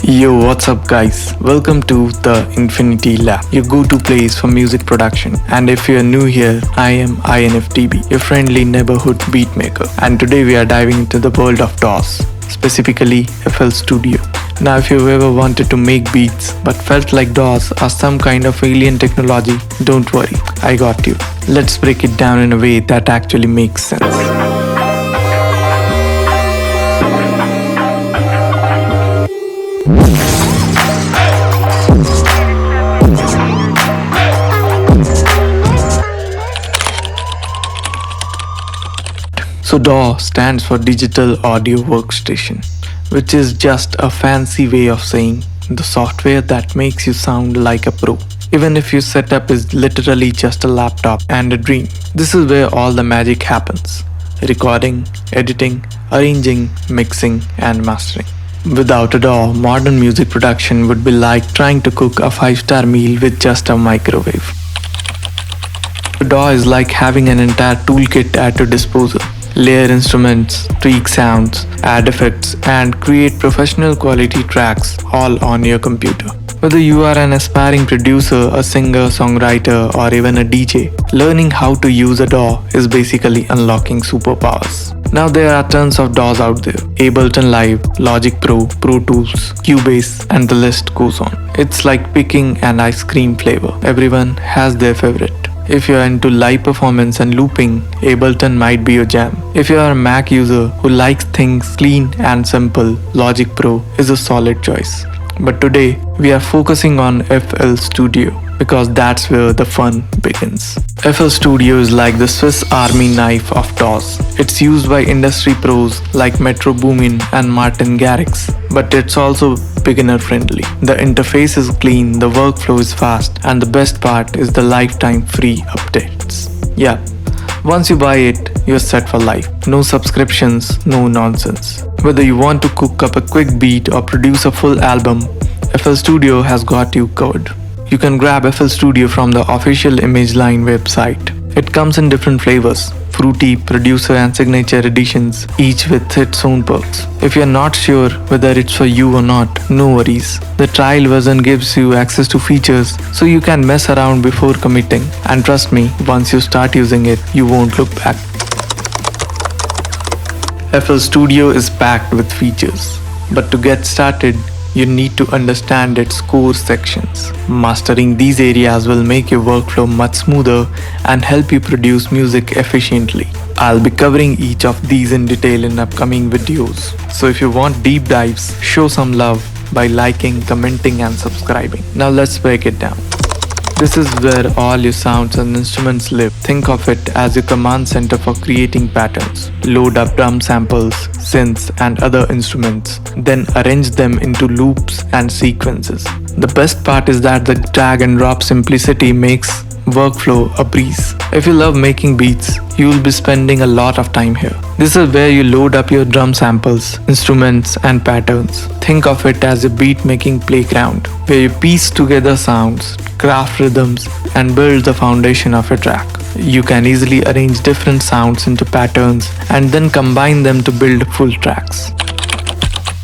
Yo, what's up guys? Welcome to the Infinity Lab, your go-to place for music production. And if you're new here, I am INFTB, your friendly neighborhood beatmaker. And today we are diving into the world of DAWs, specifically FL Studio. Now if you've ever wanted to make beats but felt like DAWs are some kind of alien technology, don't worry, I got you. Let's break it down in a way that actually makes sense. So DAW stands for Digital Audio Workstation, which is just a fancy way of saying the software that makes you sound like a pro. Even if your setup is literally just a laptop and a dream, this is where all the magic happens. Recording, editing, arranging, mixing and mastering. Without a DAW, modern music production would be like trying to cook a 5-star meal with just a microwave. A DAW is like having an entire toolkit at your disposal. Layer instruments, tweak sounds, add effects, and create professional quality tracks all on your computer. Whether you are an aspiring producer, a singer, songwriter, or even a DJ, learning how to use a DAW is basically unlocking superpowers. Now there are tons of DAWs out there: Ableton Live, Logic Pro, Pro Tools, Cubase, and the list goes on. It's like picking an ice cream flavor. Everyone has their favorite. If you're into live performance and looping, Ableton might be your jam. If you're a Mac user who likes things clean and simple, Logic Pro is a solid choice. But today, we are focusing on FL Studio because that's where the fun begins. FL Studio is like the Swiss Army knife of DAWs. It's used by industry pros like Metro Boomin and Martin Garrix, but it's also beginner friendly. The interface is clean, the workflow is fast, and the best part is the lifetime free updates. Yeah, once you buy it, you're set for life. No subscriptions, no nonsense. Whether you want to cook up a quick beat or produce a full album, FL Studio has got you covered. You can grab FL Studio from the official ImageLine website. It comes in different flavors: fruity, producer and signature editions, each with its own perks. If you're not sure whether it's for you or not, no worries. The trial version gives you access to features so you can mess around before committing. And trust me, once you start using it, you won't look back. FL Studio is packed with features, but to get started, you need to understand its core sections. Mastering these areas will make your workflow much smoother and help you produce music efficiently. I'll be covering each of these in detail in upcoming videos. So if you want deep dives, show some love by liking, commenting and subscribing. Now let's break it down. This is where all your sounds and instruments live. Think of it as your command center for creating patterns. Load up drum samples, synths and other instruments, then arrange them into loops and sequences. The best part is that the drag and drop simplicity makes workflow a breeze. If you love making beats, you will be spending a lot of time here. This is where you load up your drum samples, instruments and patterns. Think of it as a beat making playground where you piece together sounds, craft rhythms and build the foundation of a track. You can easily arrange different sounds into patterns and then combine them to build full tracks.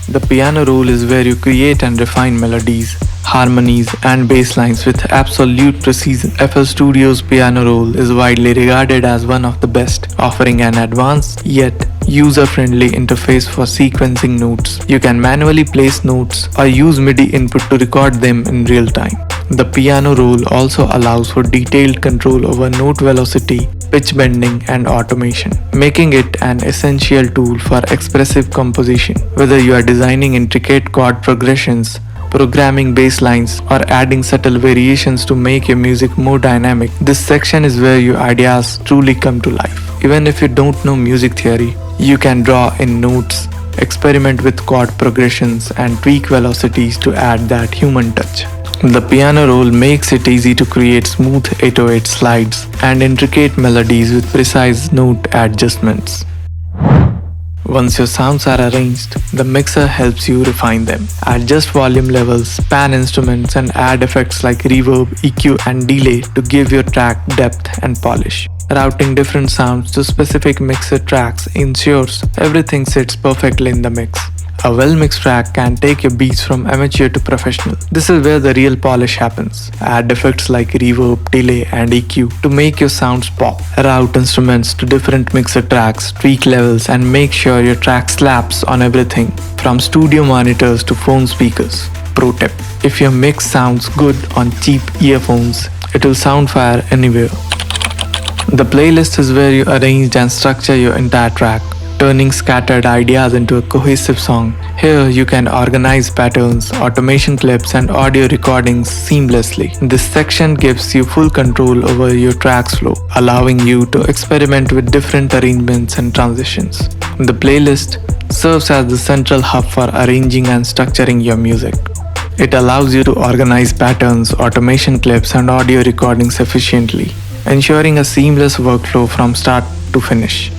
The piano roll is where you create and refine melodies, harmonies and bass lines with absolute precision. FL Studio's piano roll is widely regarded as one of the best, offering an advanced yet user-friendly interface for sequencing notes. You can manually place notes or use MIDI input to record them in real time. The piano roll also allows for detailed control over note velocity, pitch bending and automation, making it an essential tool for expressive composition. Whether you are designing intricate chord progressions, programming bass lines, or adding subtle variations to make your music more dynamic, this section is where your ideas truly come to life. Even if you don't know music theory, you can draw in notes, experiment with chord progressions, and tweak velocities to add that human touch. The piano roll makes it easy to create smooth 808 slides and intricate melodies with precise note adjustments. Once your sounds are arranged, the mixer helps you refine them. Adjust volume levels, pan instruments and add effects like reverb, EQ and delay to give your track depth and polish. Routing different sounds to specific mixer tracks ensures everything sits perfectly in the mix. A well-mixed track can take your beats from amateur to professional. This is where the real polish happens. Add effects like reverb, delay, and EQ to make your sounds pop. Route instruments to different mixer tracks, tweak levels, and make sure your track slaps on everything, from studio monitors to phone speakers. Pro tip: if your mix sounds good on cheap earphones, it will sound fire anywhere. The playlist is where you arrange and structure your entire track, turning scattered ideas into a cohesive song. Here you can organize patterns, automation clips, and audio recordings seamlessly. This section gives you full control over your track's flow, allowing you to experiment with different arrangements and transitions. The playlist serves as the central hub for arranging and structuring your music. It allows you to organize patterns, automation clips, and audio recordings efficiently, ensuring a seamless workflow from start to finish.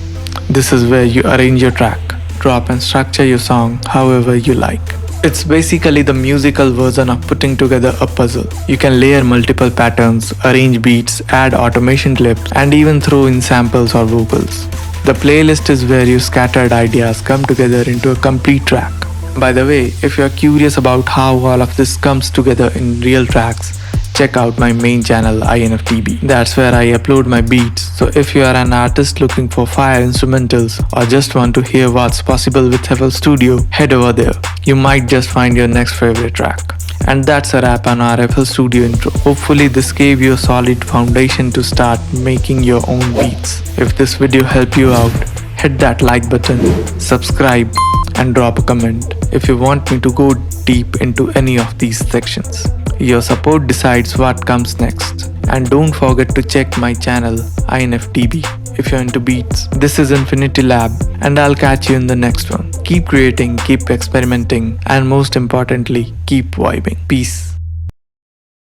This is where you arrange your track, drop and structure your song however you like. It's basically the musical version of putting together a puzzle. You can layer multiple patterns, arrange beats, add automation clips, and even throw in samples or vocals. The playlist is where your scattered ideas come together into a complete track. By the way, if you're curious about how all of this comes together in real tracks, check out my main channel INFTB. That's where I upload my beats, so if you are an artist looking for fire instrumentals or just want to hear what's possible with FL Studio, head over there. You might just find your next favorite track. And that's a wrap on our FL Studio intro. Hopefully this gave you a solid foundation to start making your own beats. If this video helped you out, hit that like button, subscribe, and drop a comment if you want me to go deep into any of these sections. Your support decides what comes next. And don't forget to check my channel INFTB if you're into beats. This is Infinity Lab, and I'll catch you in the next one. Keep creating, keep experimenting, and most importantly, keep vibing. Peace.